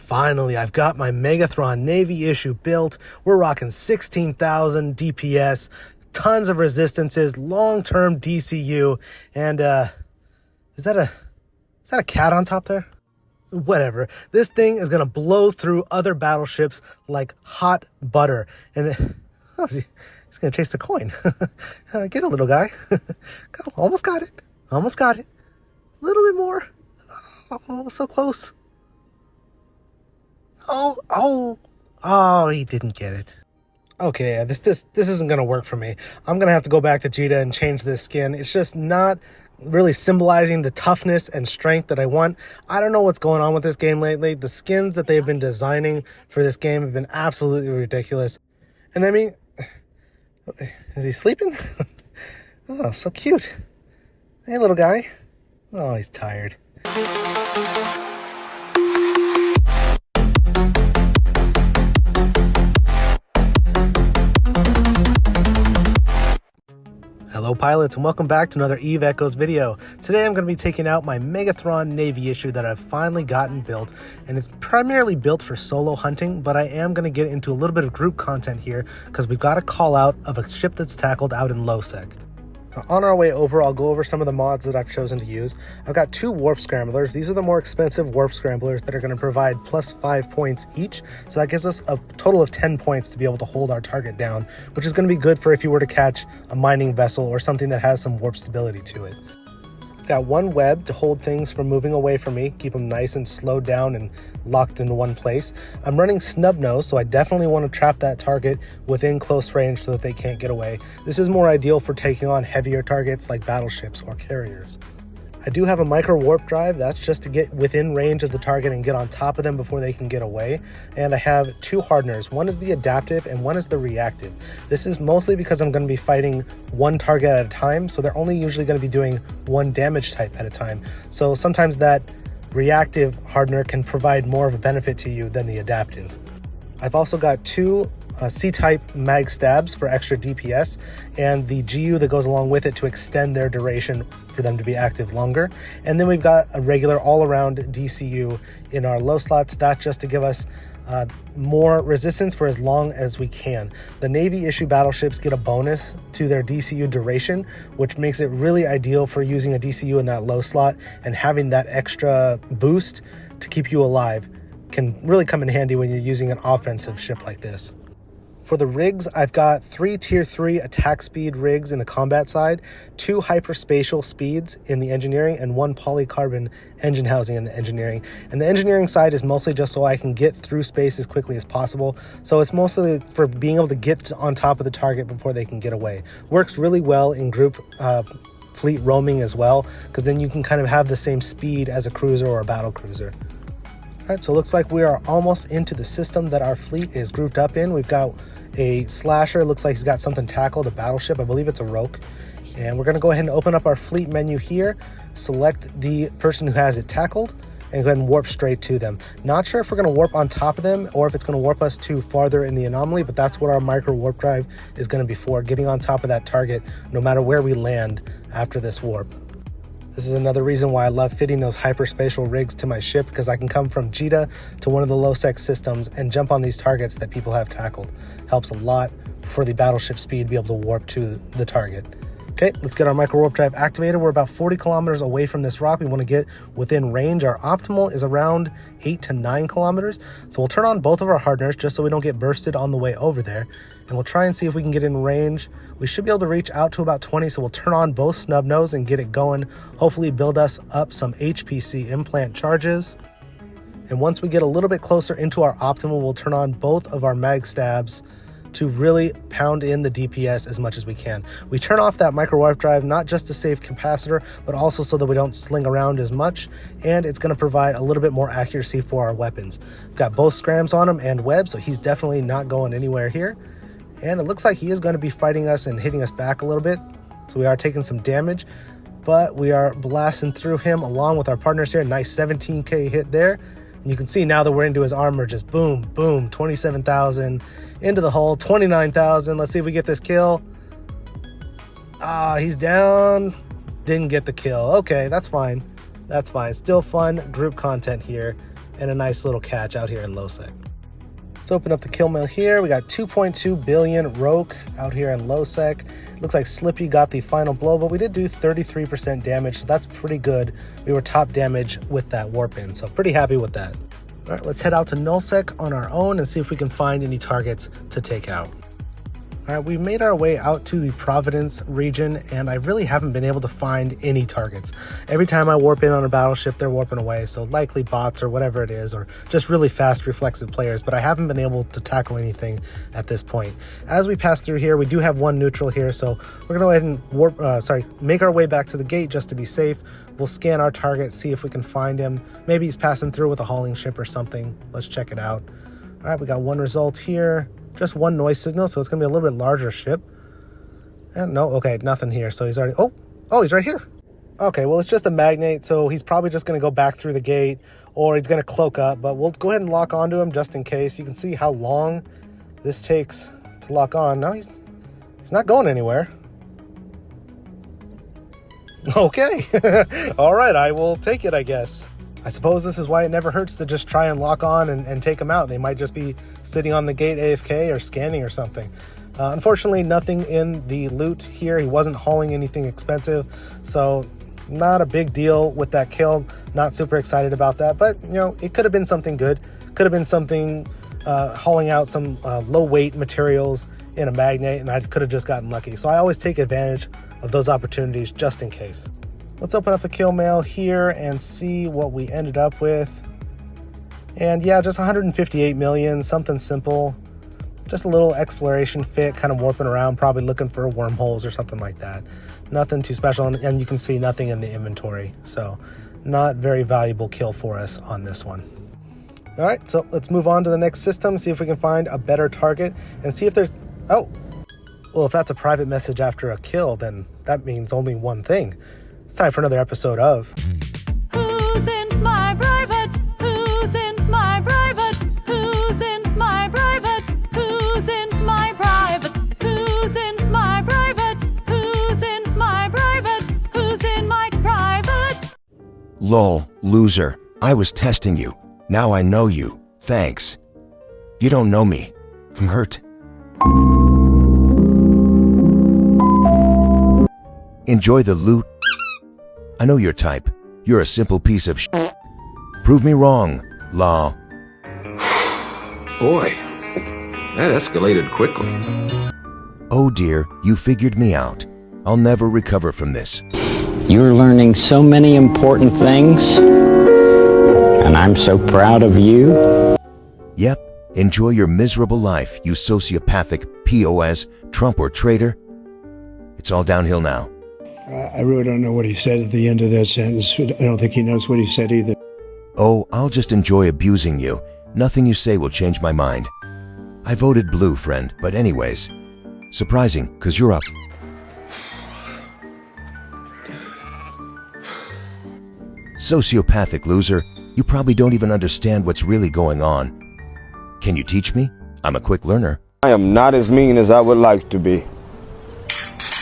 Finally, I've got my Megathron Navy Issue built. We're rocking 16,000 DPS, tons of resistances, long-term DCU, and is that a cat on top there? Whatever. This thing is gonna blow through other battleships like hot butter, and he's gonna chase the coin. Get a little guy. Almost got it. Almost got it. A little bit more. Oh, so close. Oh, he didn't get it. Okay, this isn't gonna work for me. I'm gonna have to go back to Jita and change this skin. It's just not really symbolizing the toughness and strength that I want. I don't know what's going on with this game lately. The skins that they've been designing for this game have been absolutely ridiculous. And I mean, is he sleeping? Oh, so cute. Hey, little guy. Oh, he's tired. Hello pilots, and welcome back to another Eve Echoes video. Today I'm going to be taking out my Megathron Navy Issue that I've finally gotten built, and it's primarily built for solo hunting, but I am going to get into a little bit of group content here because we've got a call out of a ship that's tackled out in low sec. On our way over, I'll go over some of the mods that I've chosen to use. I've got 2 warp scramblers. These are the more expensive warp scramblers that are going to provide plus 5 points each. So that gives us a total of 10 points to be able to hold our target down, which is going to be good for if you were to catch a mining vessel or something that has some warp stability to it. I've got 1 web to hold things from moving away from me, keep them nice and slowed down and locked into one place. I'm running snub nose, so I definitely want to trap that target within close range so that they can't get away. This is more ideal for taking on heavier targets like battleships or carriers. I do have a micro warp drive. That's just to get within range of the target and get on top of them before they can get away. And I have 2 hardeners. One is the adaptive and one is the reactive. This is mostly because I'm going to be fighting 1 target at a time, so they're only usually going to be doing 1 damage type at a time. So sometimes that reactive hardener can provide more of a benefit to you than the adaptive. I've also got 2 C-type mag stabs for extra DPS and the GU that goes along with it to extend their duration for them to be active longer. And then we've got a regular all-around DCU in our low slots. That's just to give us more resistance for as long as we can. The Navy Issue battleships get a bonus to their DCU duration, which makes it really ideal for using a DCU in that low slot, and having that extra boost to keep you alive can really come in handy when you're using an offensive ship like this. For the rigs, I've got 3 tier 3 attack speed rigs in the combat side, 2 hyperspatial speeds in the engineering, and 1 polycarbon engine housing in the engineering. And the engineering side is mostly just so I can get through space as quickly as possible. So it's mostly for being able to get on top of the target before they can get away. Works really well in group fleet roaming as well, because then you can kind of have the same speed as a cruiser or a battle cruiser. All right, so it looks like we are almost into the system that our fleet is grouped up in. We've got a slasher, looks like he's got something tackled, a battleship, I believe it's a roke. And we're gonna go ahead and open up our fleet menu here, select the person who has it tackled, and go ahead and warp straight to them. Not sure if we're gonna warp on top of them or if it's gonna warp us to farther in the anomaly, but that's what our micro warp drive is gonna be for, getting on top of that target no matter where we land after this warp. This is another reason why I love fitting those hyperspatial rigs to my ship, because I can come from Jita to one of the low sec systems and jump on these targets that people have tackled. Helps a lot for the battleship speed to be able to warp to the target. Okay, let's get our micro warp drive activated. We're about 40 kilometers away from this rock. We want to get within range. Our optimal is around 8 to 9 kilometers. So we'll turn on both of our hardeners just so we don't get bursted on the way over there. And we'll try and see if we can get in range. We should be able to reach out to about 20, so we'll turn on both snub nose and get it going. Hopefully build us up some HPC implant charges. And once we get a little bit closer into our optimal, we'll turn on both of our mag stabs to really pound in the DPS as much as we can. We turn off that micro warp drive not just to save capacitor, but also so that we don't sling around as much, and it's going to provide a little bit more accuracy for our weapons. We've got both scrams on him and web, so he's definitely not going anywhere here. And it looks like he is going to be fighting us and hitting us back a little bit, so we are taking some damage, but we are blasting through him along with our partners here. Nice 17k hit there. And you can see now that we're into his armor, just boom, boom, 27,000 into the hole, 29,000. Let's see if we get this kill. He's down. Didn't get the kill. Okay, that's fine. That's fine. Still fun group content here. and a nice little catch out here in low sec. Let's open up the kill mail here. We got 2.2 billion Roke out here in low sec. Looks like Slippy got the final blow, but we did do 33% damage, so that's pretty good. We were top damage with that warp in, so pretty happy with that. All right, let's head out to nullsec on our own and see if we can find any targets to take out. All right, we made our way out to the Providence region, and I really haven't been able to find any targets. Every time I warp in on a battleship, they're warping away, so likely bots or whatever it is, or just really fast reflexive players, but I haven't been able to tackle anything at this point. As we pass through here, we do have one neutral here, so we're gonna go ahead and make our way back to the gate just to be safe. We'll scan our target, see if we can find him. Maybe he's passing through with a hauling ship or something. Let's check it out. All right, we got one result here. Just one noise signal, so it's gonna be a little bit larger ship. And no, okay, nothing here. So he's already, oh, he's right here. Okay, well, it's just a Magnate, so he's probably just gonna go back through the gate, or he's gonna cloak up, but we'll go ahead and lock onto him just in case. You can see how long this takes to lock on. No, he's not going anywhere. Okay, all right, I will take it, I guess. I suppose this is why it never hurts to just try and lock on and take them out. They might just be sitting on the gate AFK or scanning or something. Unfortunately, nothing in the loot here. He wasn't hauling anything expensive, so not a big deal with that kill. Not super excited about that, but you know, it could have been something good. Could have been something hauling out some low weight materials in a Magnate, and I could have just gotten lucky. So I always take advantage of those opportunities just in case. Let's open up the kill mail here and see what we ended up with. And yeah, just 158 million, something simple. Just a little exploration fit, kind of warping around, probably looking for wormholes or something like that. Nothing too special, and you can see nothing in the inventory. So not very valuable kill for us on this one. All right, so let's move on to the next system, see if we can find a better target and see if there's, well, if that's a private message after a kill, then that means only one thing. It's time for another episode of Who's in my private? Who's in my private? Who's in my private? Who's in my private? Who's in my private? Who's in my private? Who's in my private? Lol, loser. I was testing you. Now I know you. Thanks. You don't know me. I'm hurt. Enjoy the loot. I know your type. You're a simple piece of shit. Prove me wrong, lol. Boy, that escalated quickly. Oh dear, you figured me out. I'll never recover from this. You're learning so many important things, and I'm so proud of you. Yep, enjoy your miserable life, you sociopathic POS, Trump or traitor. It's all downhill now. I really don't know what he said at the end of that sentence. I don't think he knows what he said either. Oh, I'll just enjoy abusing you. Nothing you say will change my mind. I voted blue, friend, but anyways. Surprising, 'cause you're up. Sociopathic loser, you probably don't even understand what's really going on. Can you teach me? I'm a quick learner. I am not as mean as I would like to be.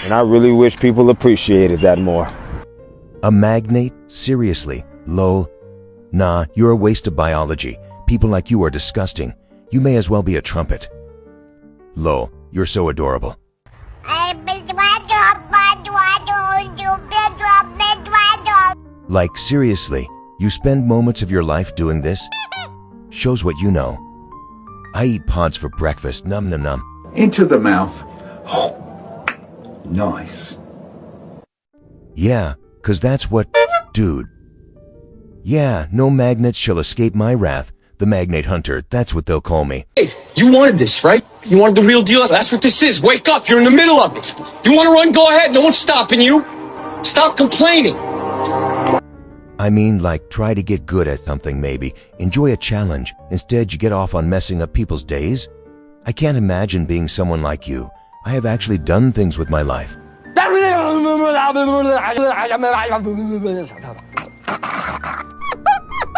And I really wish people appreciated that more. A Magnate? Seriously? Lol. Nah, you're a waste of biology. People like you are disgusting. You may as well be a trumpet. Lol, you're so adorable. Like, seriously, you spend moments of your life doing this? Shows what you know. I eat pods for breakfast, num num num. Into the mouth. Nice. Yeah, 'cause that's what, dude. Yeah, no magnates shall escape my wrath. The Magnate Hunter, that's what they'll call me. Hey, you wanted this, right? You wanted the real deal? That's what this is. Wake up, you're in the middle of it. You want to run? Go ahead, no one's stopping you. Stop complaining. I mean, like, try to get good at something maybe. Enjoy a challenge. Instead, you get off on messing up people's days? I can't imagine being someone like you. I have actually done things with my life.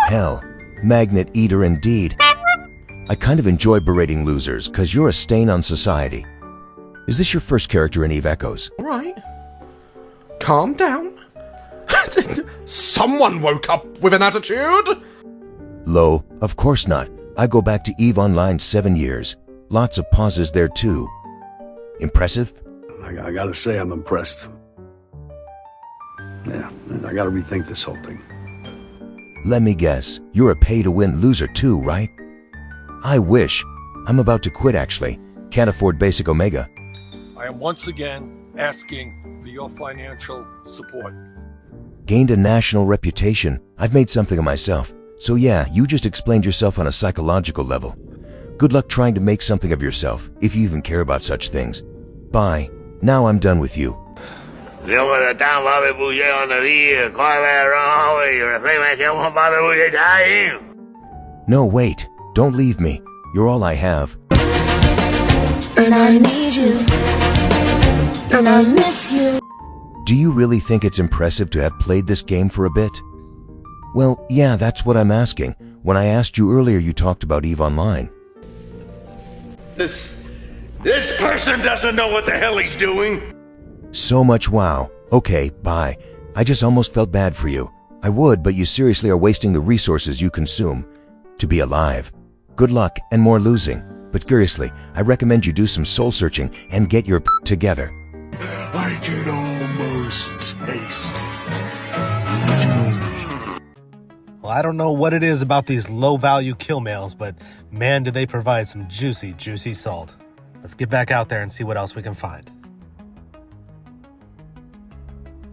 Hell, Magnet Eater indeed. I kind of enjoy berating losers, 'cause you're a stain on society. Is this your first character in Eve Echoes? All right. Calm down. Someone woke up with an attitude. Low, Of course not. I go back to EVE Online 7 years. Lots of pauses there too. Impressive? I gotta say I'm impressed. Yeah, I gotta rethink this whole thing. Let me guess, you're a pay-to-win loser too, right? I wish. I'm about to quit actually. Can't afford basic Omega. I am once again asking for your financial support. Gained a national reputation. I've made something of myself. So yeah, you just explained yourself on a psychological level. Good luck trying to make something of yourself, if you even care about such things. Bye. Now I'm done with you. No, wait. Don't leave me. You're all I have. And I need you. And I miss you. Do you really think it's impressive to have played this game for a bit? Well, yeah, that's what I'm asking. When I asked you earlier, you talked about EVE Online. This person doesn't know what the hell he's doing. So much wow. Okay, bye. I just almost felt bad for you. I would, but you seriously are wasting the resources you consume to be alive. Good luck and more losing. But seriously, I recommend you do some soul searching and get your together. I can almost taste it. Well, I don't know what it is about these low-value kill mails, but man, do they provide some juicy, juicy salt. Let's get back out there and see what else we can find.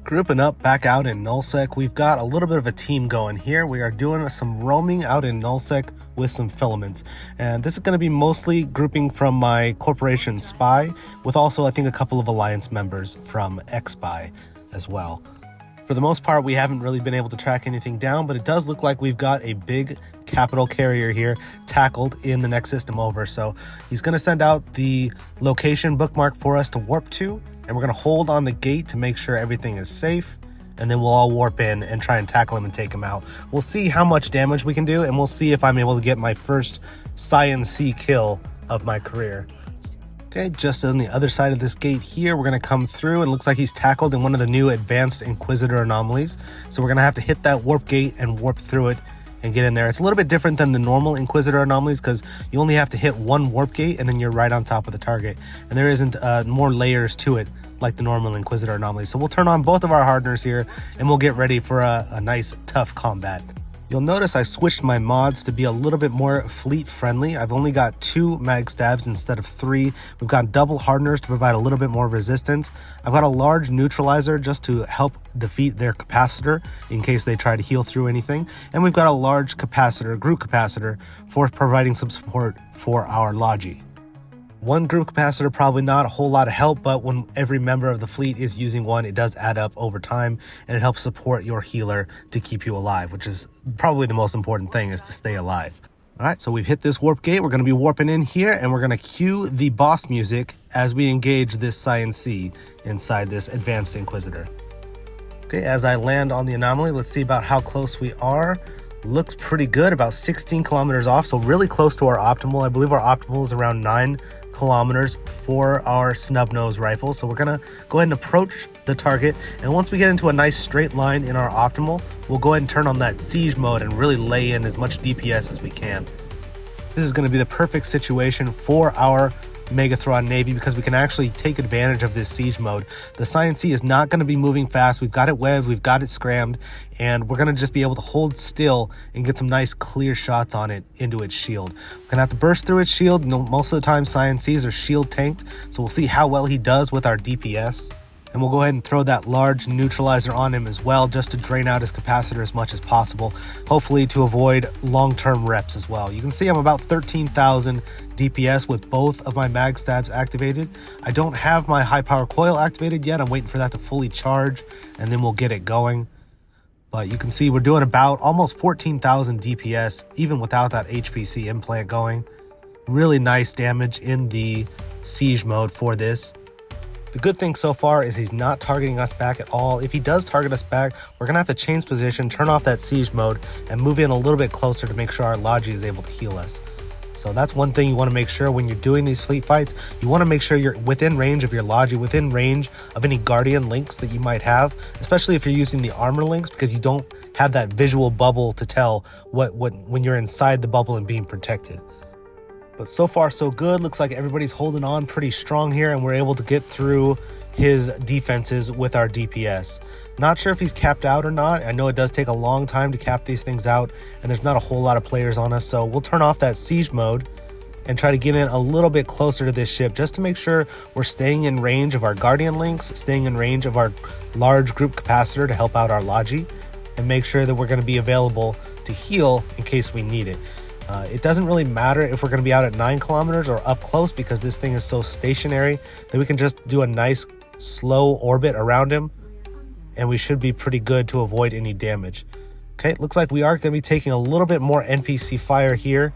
Grouping up back out in Nullsec, we've got a little bit of a team going here. We are doing some roaming out in Nullsec with some filaments. And this is going to be mostly grouping from my Corporation Spy, with also, I think, a couple of Alliance members from X-Spy as well. For the most part, we haven't really been able to track anything down, but it does look like we've got a big capital carrier here tackled in the next system over. So he's going to send out the location bookmark for us to warp to, and we're going to hold on the gate to make sure everything is safe, and then we'll all warp in and try and tackle him and take him out. We'll see how much damage we can do, and we'll see if I'm able to get my first Science C kill of my career. Okay, just on the other side of this gate here, we're going to come through, and it looks like he's tackled in one of the new advanced Inquisitor anomalies. So we're going to have to hit that warp gate and warp through it and get in there. It's a little bit different than the normal Inquisitor anomalies because you only have to hit one warp gate and then you're right on top of the target. And there isn't more layers to it like the normal Inquisitor anomalies. So we'll turn on both of our hardeners here and we'll get ready for a nice, tough combat. You'll notice I switched my mods to be a little bit more fleet friendly. I've only got 2 mag stabs instead of 3. We've got double hardeners to provide a little bit more resistance. I've got a large neutralizer just to help defeat their capacitor in case they try to heal through anything. And we've got a large capacitor, group capacitor, for providing some support for our Logi. One group capacitor, probably not a whole lot of help, but when every member of the fleet is using one, it does add up over time, and it helps support your healer to keep you alive, which is probably the most important thing, is to stay alive. All right, so we've hit this warp gate. We're going to be warping in here, and we're going to cue the boss music as we engage this Science C inside this Advanced Inquisitor. Okay, as I land on the anomaly, let's see about how close we are. Looks pretty good, about 16 kilometers off, so really close to our optimal. I believe our optimal is around 9 kilometers for our snub nose rifle. So we're gonna go ahead and approach the target, and once we get into a nice straight line in our optimal, we'll go ahead and turn on that siege mode and really lay in as much DPS as we can. This is going to be the perfect situation for our Megathron Navy because we can actually take advantage of this siege mode. The Science C is not going to be moving fast. We've got it webbed, we've got it scrammed, and we're going to just be able to hold still and get some nice clear shots on it into its shield. We're going to have to burst through its shield. Most of the time Science Cs are shield tanked, so we'll see how well he does with our DPS. And we'll go ahead and throw that large neutralizer on him as well, just to drain out his capacitor as much as possible, hopefully to avoid long-term reps as well. You can see I'm about 13,000 DPS with both of my mag stabs activated. I don't have my high power coil activated yet. I'm waiting for that to fully charge, and then we'll get it going. But you can see we're doing about almost 14,000 DPS, even without that HPC implant going. Really nice damage in the siege mode for this. The good thing so far is he's not targeting us back at all. If he does target us back, we're going to have to change position, turn off that siege mode, and move in a little bit closer to make sure our Logi is able to heal us. So that's one thing you want to make sure when you're doing these fleet fights. You want to make sure you're within range of your Logi, within range of any Guardian links that you might have, especially if you're using the armor links, because you don't have that visual bubble to tell what when you're inside the bubble and being protected. But so far so good. Looks like everybody's holding on pretty strong here, and we're able to get through his defenses with our DPS. Not sure if he's capped out or not. I know it does take a long time to cap these things out, and there's not a whole lot of players on us, so we'll turn off that siege mode and try to get in a little bit closer to this ship just to make sure we're staying in range of our Guardian links, staying in range of our large group capacitor to help out our Logi, and make sure that we're going to be available to heal in case we need it. It doesn't really matter if we're going to be out at 9 kilometers or up close, because this thing is so stationary that we can just do a nice slow orbit around him, and we should be pretty good to avoid any damage. Okay, looks like we are going to be taking a little bit more NPC fire here,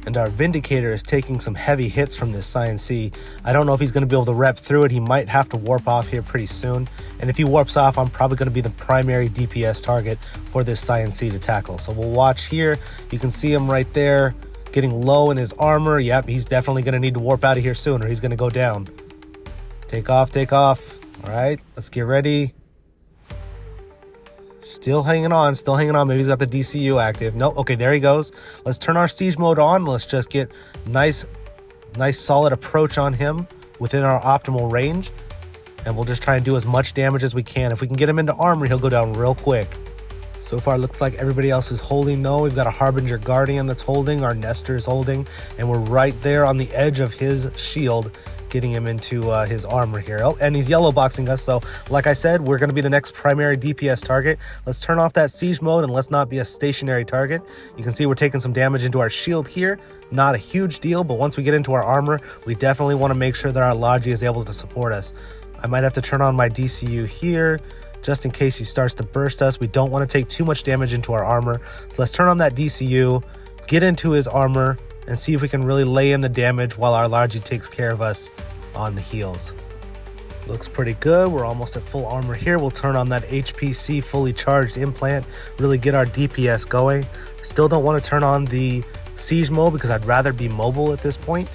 and our Vindicator is taking some heavy hits from this CNC. I don't know if he's going to be able to rep through it. He might have to warp off here pretty soon, and if he warps off, I'm probably going to be the primary DPS target for this CNC to tackle. So we'll watch here. You can see him right there getting low in his armor. Yep, he's definitely going to need to warp out of here soon, or he's going to go down. Take off, take off. All right, let's get ready. Still hanging on, still hanging on. Maybe he's got the DCU active. Nope. Okay, there he goes. Let's turn our siege mode on. Let's just get nice solid approach on him within our optimal range, and we'll just try and do as much damage as we can. If we can get him into armor, he'll go down real quick. So far, looks like everybody else is holding though. We've got a Harbinger Guardian that's holding, our Nestor is holding, and we're right there on the edge of his shield, getting him into his armor here. Oh, and he's yellow boxing us. So like I said, we're going to be the next primary DPS target. Let's turn off that siege mode and let's not be a stationary target. You can see we're taking some damage into our shield here. Not a huge deal, but once we get into our armor, we definitely want to make sure that our Logi is able to support us. I might have to turn on my DCU here just in case he starts to burst us. We don't want to take too much damage into our armor. So let's turn on that DCU, get into his armor, and see if we can really lay in the damage while our Logi takes care of us on the heals. Looks pretty good. We're almost at full armor here. We'll turn on that HPC fully charged implant, really get our DPS going. Still don't want to turn on the siege mode because I'd rather be mobile at this point.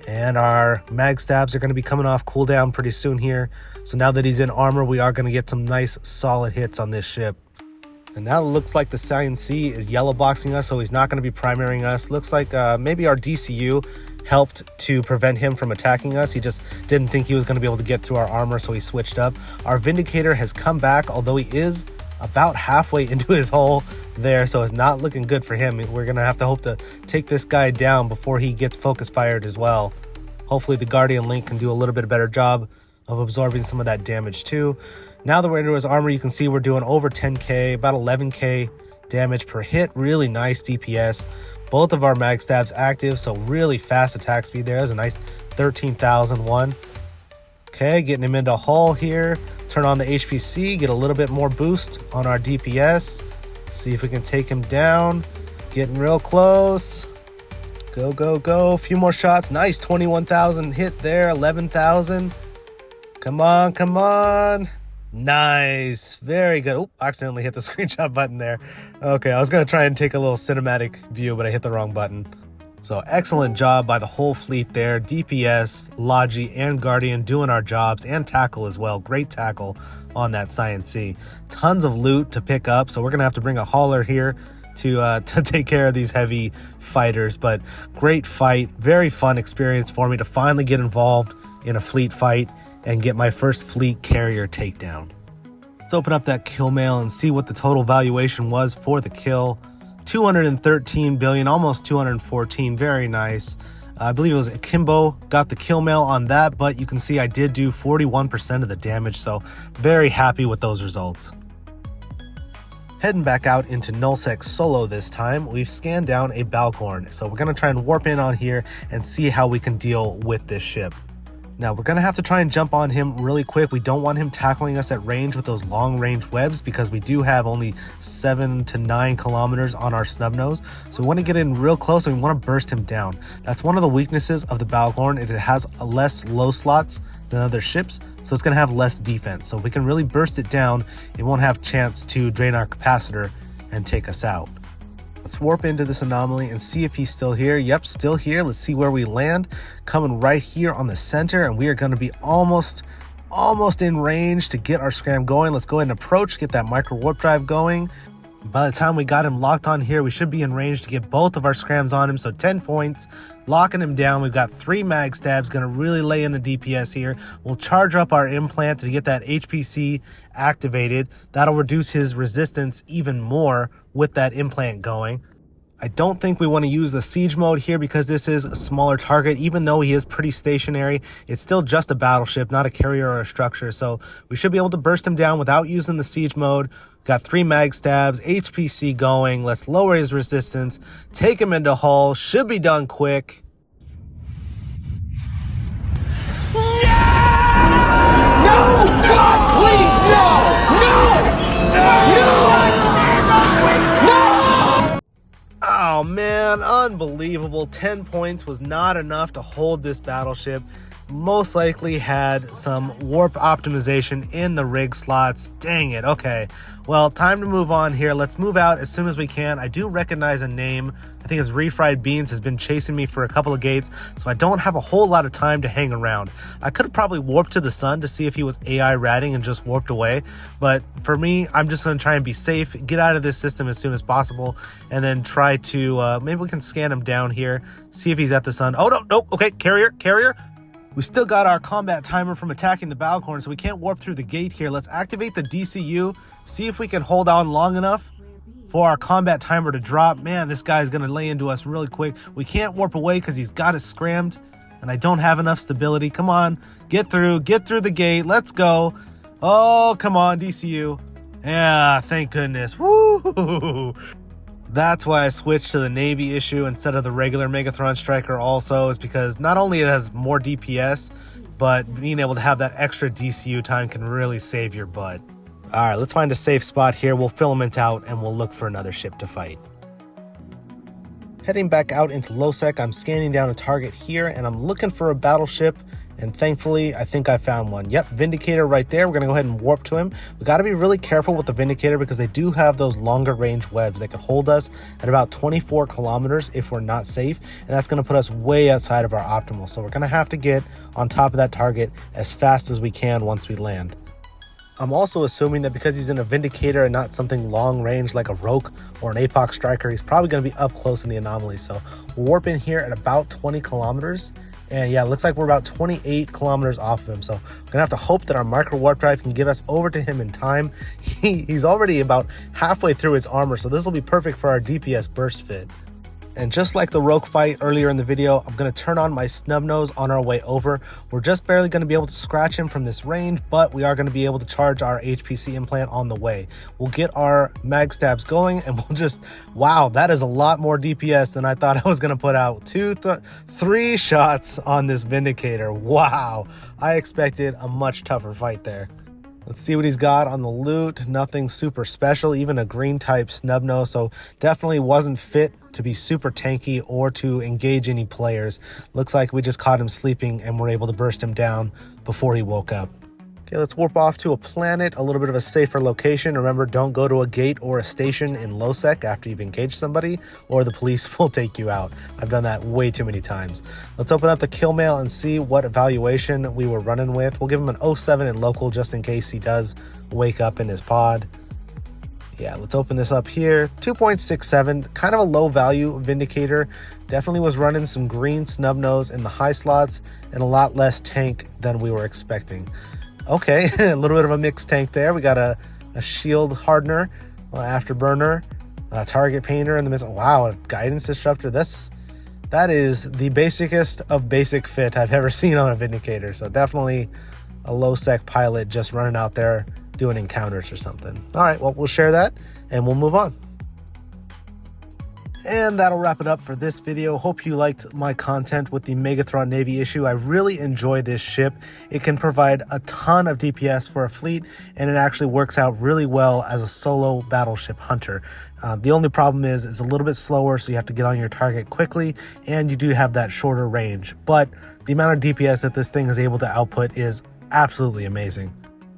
And our mag stabs are going to be coming off cooldown pretty soon here. So now that he's in armor, we are going to get some nice solid hits on this ship. And now it looks like the CNC is yellow boxing us, so he's not going to be primarying us. Looks like maybe our DCU helped to prevent him from attacking us. He just didn't think he was going to be able to get through our armor, so he switched up. Our Vindicator has come back, although he is about halfway into his hole there, so it's not looking good for him. We're going to have to hope to take this guy down before he gets focus fired as well. Hopefully the Guardian Link can do a little bit better job of absorbing some of that damage too. Now that we're into his armor, you can see we're doing over 10k, about 11k damage per hit. Really nice DPS. Both of our mag stabs active, so really fast attack speed there. There's a nice 13,001. Okay, getting him into hull here. Turn on the HPC, get a little bit more boost on our DPS. See if we can take him down. Getting real close. Go, go, go. A few more shots. Nice, 21,000 hit there, 11,000. Come on, come on. Nice, very good. Oh, accidentally hit the screenshot button there. Okay, I was gonna try and take a little cinematic view, but I hit the wrong button. So excellent job by the whole fleet there. DPS, Logi, and Guardian doing our jobs, and tackle as well. Great tackle on that CNC. Tons of loot to pick up, so we're gonna have to bring a hauler here to take care of these heavy fighters. But great fight, very fun experience for me to finally get involved in a fleet fight and get my first fleet carrier takedown. Let's open up that kill mail and see what the total valuation was for the kill. 213 billion, almost 214, very nice. I believe it was Akimbo got the kill mail on that, but you can see I did do 41% of the damage, so very happy with those results. Heading back out into Nullsec solo this time, we've scanned down a Balcorn, so we're going to try and warp in on here and see how we can deal with this ship. Now, we're going to have to try and jump on him really quick. We don't want him tackling us at range with those long-range webs because we do have only 7 to 9 kilometers on our snub nose. So we want to get in real close and we want to burst him down. That's one of the weaknesses of the Balcorn. It has less low slots than other ships, so it's going to have less defense. So if we can really burst it down, it won't have a chance to drain our capacitor and take us out. Let's warp into this anomaly and see if he's still here. Yep, still here. Let's see where we land. Coming right here on the center, and we are going to be almost almost in range to get our scram going. Let's go ahead and approach, get that micro warp drive going. By the time we got him locked on here, we should be in range to get both of our scrams on him. So 10 points, locking him down. We've got 3 mag stabs, going to really lay in the DPS here. We'll charge up our implant to get that HPC activated. That'll reduce his resistance even more with that implant going. I don't think we want to use the siege mode here because this is a smaller target. Even though he is pretty stationary, it's still just a battleship, not a carrier or a structure. So we should be able to burst him down without using the siege mode. Got 3 mag stabs, HPC going. Let's lower his resistance, take him into hull. Should be done quick. No! God, please, no! No! Oh man, unbelievable. 10 points was not enough to hold this battleship. Most likely had some warp optimization in the rig slots. Dang it. Okay, well, time to move on here. Let's move out as soon as we can. I do recognize a name. I think it's Refried Beans has been chasing me for a couple of gates, so I don't have a whole lot of time to hang around. I could have probably warped to the sun to see if he was AI ratting and just warped away, but for me, I'm just going to try and be safe, get out of this system as soon as possible, and then try to maybe we can scan him down here, see if he's at the sun. Oh no, okay, carrier. We still got our combat timer from attacking the Balcorn, so we can't warp through the gate here. Let's activate the DCU, see if we can hold on long enough for our combat timer to drop. Man, this guy's going to lay into us really quick. We can't warp away because he's got us scrammed, and I don't have enough stability. Come on, get through the gate. Let's go. Oh, come on, DCU. Yeah, thank goodness. Woo! That's why I switched to the Navy issue instead of the regular Megathron Striker also, is because not only it has more DPS, but being able to have that extra DCU time can really save your butt. All right, let's find a safe spot here. We'll filament out and we'll look for another ship to fight. Heading back out into Lowsec, I'm scanning down a target here and I'm looking for a battleship. And thankfully, I think I found one. Yep, Vindicator right there. We're going to go ahead and warp to him. We got to be really careful with the Vindicator because they do have those longer range webs that can hold us at about 24 kilometers if we're not safe. And that's going to put us way outside of our optimal. So we're going to have to get on top of that target as fast as we can once we land. I'm also assuming that because he's in a Vindicator and not something long range like a Roke or an Apoc Striker, he's probably going to be up close in the anomaly. So we'll warp in here at about 20 kilometers. And yeah, it looks like we're about 28 kilometers off of him. So we're gonna have to hope that our micro warp drive can get us over to him in time. He's already about halfway through his armor, so this will be perfect for our DPS burst fit. And just like the Roke fight earlier in the video, I'm going to turn on my snub nose on our way over. We're just barely going to be able to scratch him from this range, but we are going to be able to charge our HPC implant on the way. We'll get our mag stabs going and we'll just, wow, that is a lot more DPS than I thought I was going to put out. 3 shots on this Vindicator. Wow, I expected a much tougher fight there. Let's see what he's got on the loot. Nothing super special, even a green type snub nose, so definitely wasn't fit to be super tanky or to engage any players. Looks like we just caught him sleeping and were able to burst him down before he woke up. Okay, let's warp off to a planet, a little bit of a safer location. Remember, don't go to a gate or a station in Lowsec after you've engaged somebody, or the police will take you out. I've done that way too many times. Let's open up the kill mail and see what evaluation we were running with. We'll give him an 07 in local just in case he does wake up in his pod. Yeah, let's open this up here. 2.67, kind of a low value Vindicator. Definitely was running some green snub nose in the high slots and a lot less tank than we were expecting. Okay, a little bit of a mixed tank there. We got a shield hardener, afterburner, target painter in the middle. Wow, a guidance disruptor. That is the basicest of basic fit I've ever seen on a Vindicator. So definitely a low sec pilot just running out there doing encounters or something. All right, well, we'll share that and we'll move on. And that'll wrap it up for this video. Hope you liked my content with the Megathron Navy issue. I really enjoy this ship. It can provide a ton of DPS for a fleet, and it actually works out really well as a solo battleship hunter. The only problem is it's a little bit slower, so you have to get on your target quickly, and you do have that shorter range. But the amount of DPS that this thing is able to output is absolutely amazing.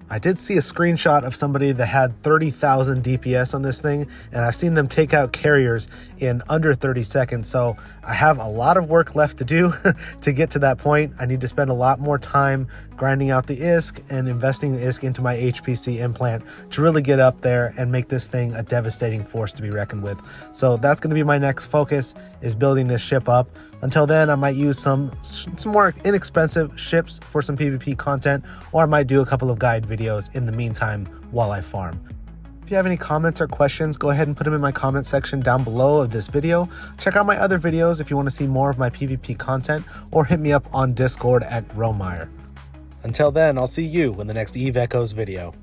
I did see a screenshot of somebody that had 30,000 DPS on this thing, and I've seen them take out carriers in under 30 seconds, so I have a lot of work left to do to get to that point. I need to spend a lot more time grinding out the ISK and investing the ISK into my HPC implant to really get up there and make this thing a devastating force to be reckoned with. So that's going to be my next focus, is building this ship up. Until then, I might use some more inexpensive ships for some PvP content, or I might do a couple of guide videos in the meantime while I farm. If you have any comments or questions, go ahead and put them in my comment section down below of this video. Check out my other videos if you want to see more of my PvP content, or hit me up on Discord at Gromire. Until then, I'll see you in the next Eve Echoes video.